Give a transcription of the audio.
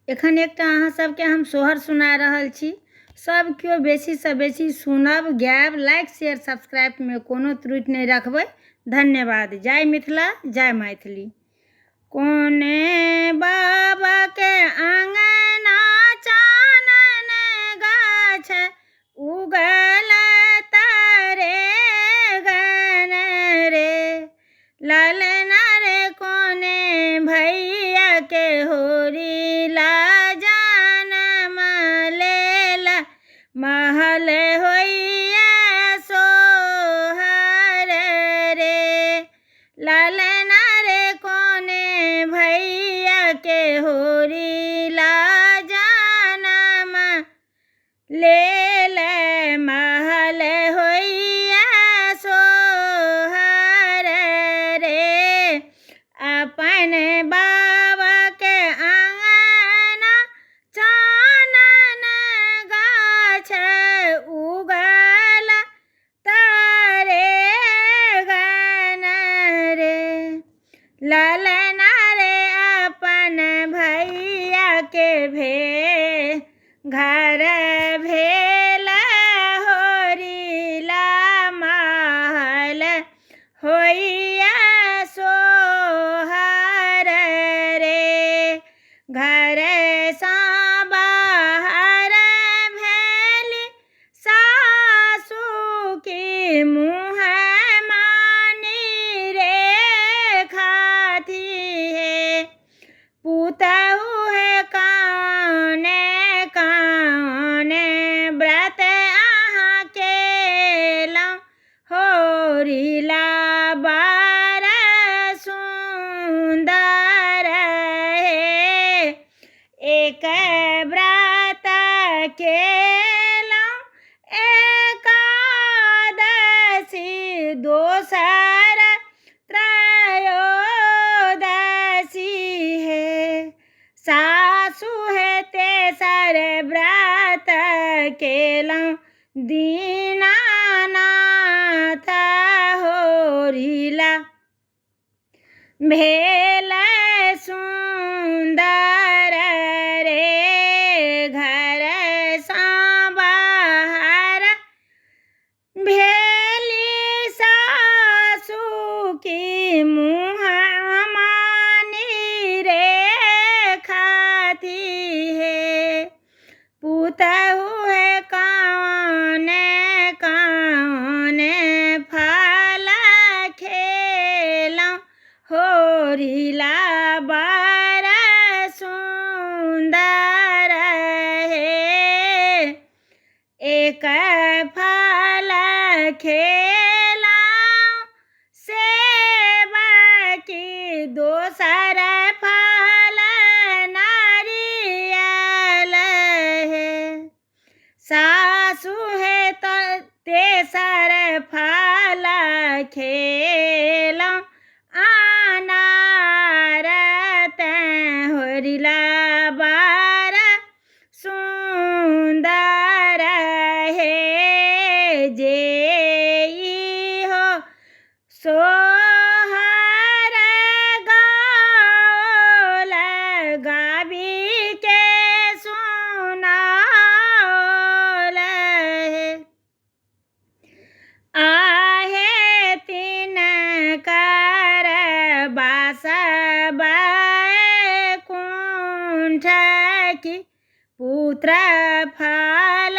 एखन एकटा अहाँ सबके हम सोहर सुना रहल छी। सब केओ बेसी से बेसी सुनब, गायब, लाइक, शेयर, सब्सक्राइब में कोनो त्रुटि नहीं रखबै। धन्यवाद। जय मिथिला, जय मैथिली। कोने बाबा के आंगना चानन गाछ उगल तारे गन रे, ललना रे कोने भैया के होरी ला जानम लेला, महल होइया सोहर रे, ललना रे कोने भैया के होरी ला जानम लेला, महल होइया सोहर रे। अपन बाबा के आंगना चानन गाछ उगल तारे गन रे, ललना रे अपन भैया के घर भेल होरी ला, महल होइया सोहर रे, घर सा बाहर भेली सासू की मुँह मानी रे खाती है, पुतहु है काने काने व्रत अहाँ केलहुँ, होरी ला बड़ सुंदर है, एक व्रत केलहुँ एकादशी, दोसर त्रयोदशी है, सासु है तेसर व्रत केलहुँ दीनानाथ, होरी ला भेल सुंदर रे, घर सा बाहर भेली सासू की मुँह मानी रे खाती है, पुतहु है काने काने फल खेलहुँ, होरी ला बड़ सुंदर है, एक फल खेलहुँ सेब की, दोसर फल नारियल है, सासु है तो तेसर फल खेलहुँ अनार, होरी ला बड़ सुंदर है, जे हो सोहर गाओल गाबी के सुनाओल है, आहे तीन कर बास बैकुंठ की, पुत्र फल